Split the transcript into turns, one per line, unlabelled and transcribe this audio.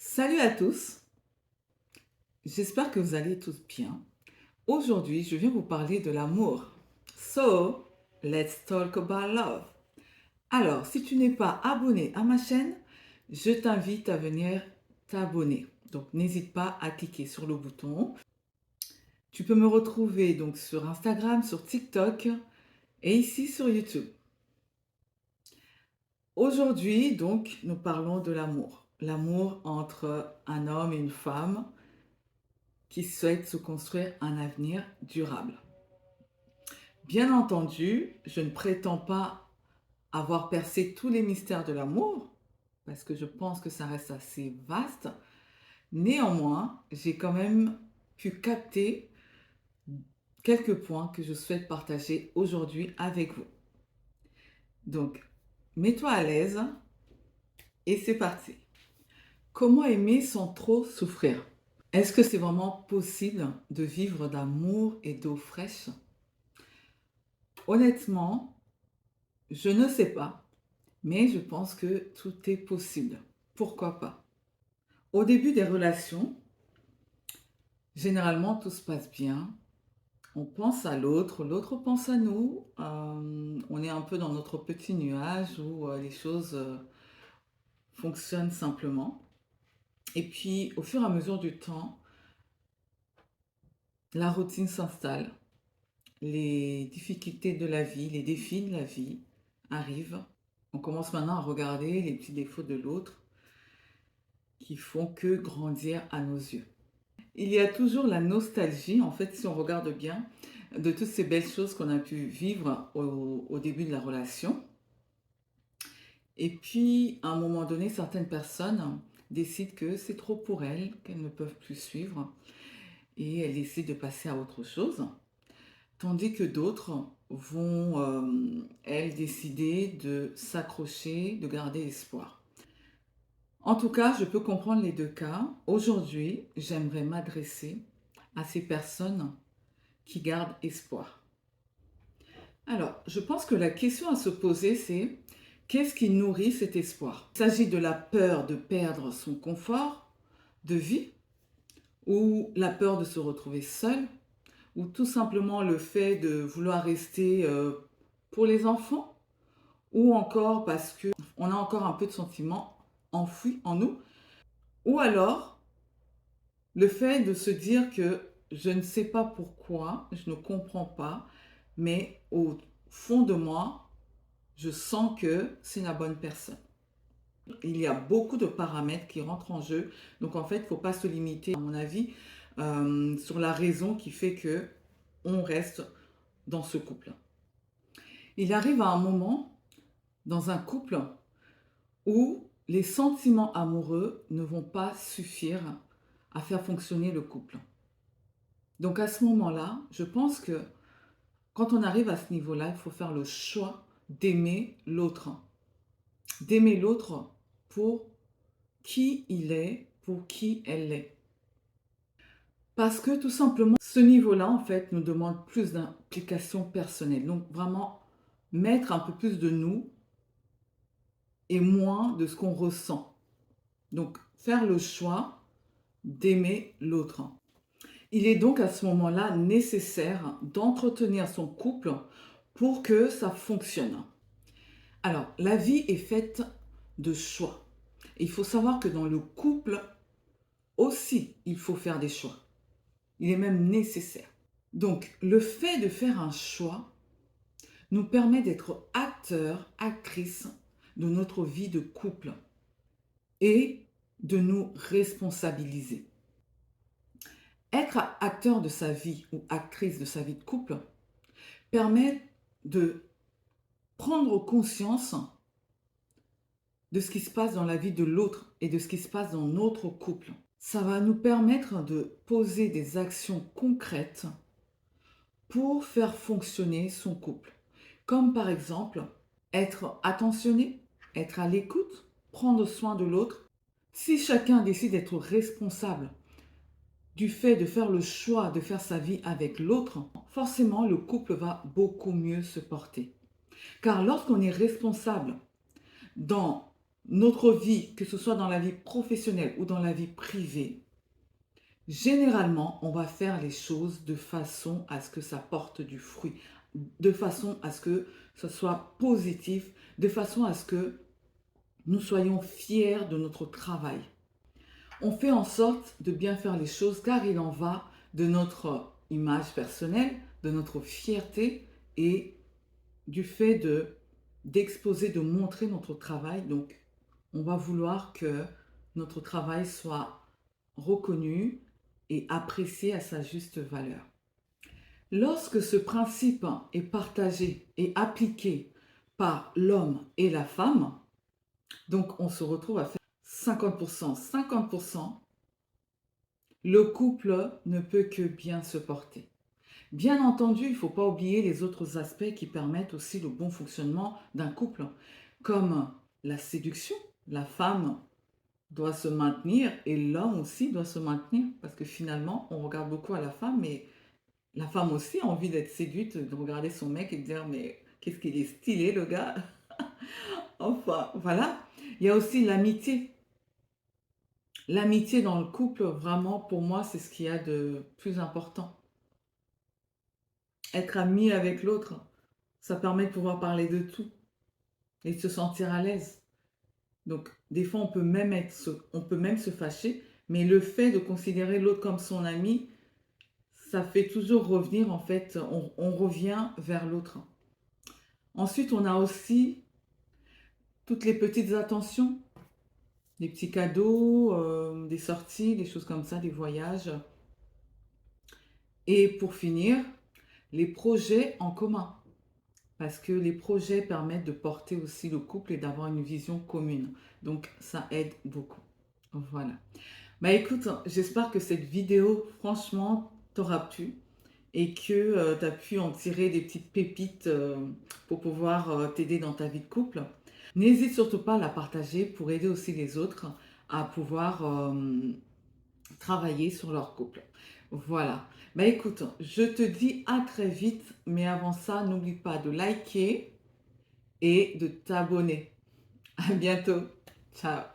Salut à tous, j'espère que vous allez tous bien. Aujourd'hui, je viens vous parler de l'amour. So, let's talk about love. Alors, si tu n'es pas abonné à ma chaîne, je t'invite à venir t'abonner. Donc, n'hésite pas à cliquer sur le bouton. Tu peux me retrouver donc sur Instagram, sur TikTok et ici sur YouTube. Aujourd'hui, donc, nous parlons de l'amour. L'amour entre un homme et une femme qui souhaitent se construire un avenir durable. Bien entendu, je ne prétends pas avoir percé tous les mystères de l'amour, parce que je pense que ça reste assez vaste. Néanmoins, j'ai quand même pu capter quelques points que je souhaite partager aujourd'hui avec vous. Donc, mets-toi à l'aise et c'est parti. Comment aimer sans trop souffrir? Est-ce que c'est vraiment possible de vivre d'amour et d'eau fraîche? Honnêtement, je ne sais pas, mais je pense que tout est possible. Pourquoi pas? Au début des relations, généralement tout se passe bien. On pense à l'autre, l'autre pense à nous. On est un peu dans notre petit nuage où les choses fonctionnent simplement. Et puis, au fur et à mesure du temps, la routine s'installe. Les difficultés de la vie, les défis de la vie arrivent. On commence maintenant à regarder les petits défauts de l'autre qui font que grandir à nos yeux. Il y a toujours la nostalgie, en fait, si on regarde bien, de toutes ces belles choses qu'on a pu vivre au début de la relation. Et puis, à un moment donné, certaines personnes décident que c'est trop pour elles, qu'elles ne peuvent plus suivre, et elles décident de passer à autre chose. Tandis que d'autres vont, elles, décider de s'accrocher, de garder espoir. En tout cas, je peux comprendre les deux cas. Aujourd'hui, j'aimerais m'adresser à ces personnes qui gardent espoir. Alors, je pense que la question à se poser, c'est qu'est-ce qui nourrit cet espoir? Il s'agit de la peur de perdre son confort de vie, ou la peur de se retrouver seul, ou tout simplement le fait de vouloir rester pour les enfants, ou encore parce qu'on a encore un peu de sentiments enfouis en nous, ou alors le fait de se dire que je ne sais pas pourquoi, je ne comprends pas, mais au fond de moi, je sens que c'est la bonne personne. Il y a beaucoup de paramètres qui rentrent en jeu. Donc en fait, il ne faut pas se limiter, à mon avis, sur la raison qui fait que on reste dans ce couple. Il arrive à un moment dans un couple où les sentiments amoureux ne vont pas suffire à faire fonctionner le couple. Donc à ce moment-là, je pense que quand on arrive à ce niveau-là, il faut faire le choix d'aimer l'autre. D'aimer l'autre pour qui il est, pour qui elle est. Parce que tout simplement, ce niveau-là, en fait, nous demande plus d'implication personnelle. Donc vraiment, mettre un peu plus de nous et moins de ce qu'on ressent. Donc faire le choix d'aimer l'autre. Il est donc à ce moment-là nécessaire d'entretenir son couple pour que ça fonctionne. Alors, la vie est faite de choix. Et il faut savoir que dans le couple aussi, il faut faire des choix. Il est même nécessaire. Donc, le fait de faire un choix nous permet d'être acteurs, actrices de notre vie de couple et de nous responsabiliser. Être acteur de sa vie ou actrice de sa vie de couple permet de prendre conscience de ce qui se passe dans la vie de l'autre et de ce qui se passe dans notre couple. Ça va nous permettre de poser des actions concrètes pour faire fonctionner son couple. Comme par exemple, être attentionné, être à l'écoute, prendre soin de l'autre. Si chacun décide d'être responsable du fait de faire le choix de faire sa vie avec l'autre, forcément le couple va beaucoup mieux se porter. Car lorsqu'on est responsable dans notre vie, que ce soit dans la vie professionnelle ou dans la vie privée, généralement, on va faire les choses de façon à ce que ça porte du fruit, de façon à ce que ce soit positif, de façon à ce que nous soyons fiers de notre travail. On fait en sorte de bien faire les choses car il en va de notre image personnelle, de notre fierté et du fait d'exposer, de montrer notre travail. Donc, on va vouloir que notre travail soit reconnu et apprécié à sa juste valeur. Lorsque ce principe est partagé et appliqué par l'homme et la femme, donc on se retrouve à faire 50%, 50%, le couple ne peut que bien se porter. Bien entendu, il ne faut pas oublier les autres aspects qui permettent aussi le bon fonctionnement d'un couple, comme la séduction. La femme doit se maintenir et l'homme aussi doit se maintenir, parce que finalement, on regarde beaucoup à la femme, mais la femme aussi a envie d'être séduite, de regarder son mec et de dire, mais qu'est-ce qu'il est stylé le gars. Enfin, voilà. Il y a aussi l'amitié. L'amitié dans le couple, vraiment, pour moi, c'est ce qu'il y a de plus important. Être ami avec l'autre, ça permet de pouvoir parler de tout et de se sentir à l'aise. Donc, des fois, on peut même se fâcher, mais le fait de considérer l'autre comme son ami, ça fait toujours revenir, en fait, on revient vers l'autre. Ensuite, on a aussi toutes les petites attentions, des petits cadeaux, des sorties, des choses comme ça, des voyages. Et pour finir, les projets en commun. Parce que les projets permettent de porter aussi le couple et d'avoir une vision commune. Donc, ça aide beaucoup. Voilà. Bah écoute, j'espère que cette vidéo, franchement, t'aura plu et que tu as pu en tirer des petites pépites pour pouvoir t'aider dans ta vie de couple. N'hésite surtout pas à la partager pour aider aussi les autres à pouvoir travailler sur leur couple. Voilà. Bah écoute, je te dis à très vite, mais avant ça, n'oublie pas de liker et de t'abonner. À bientôt. Ciao.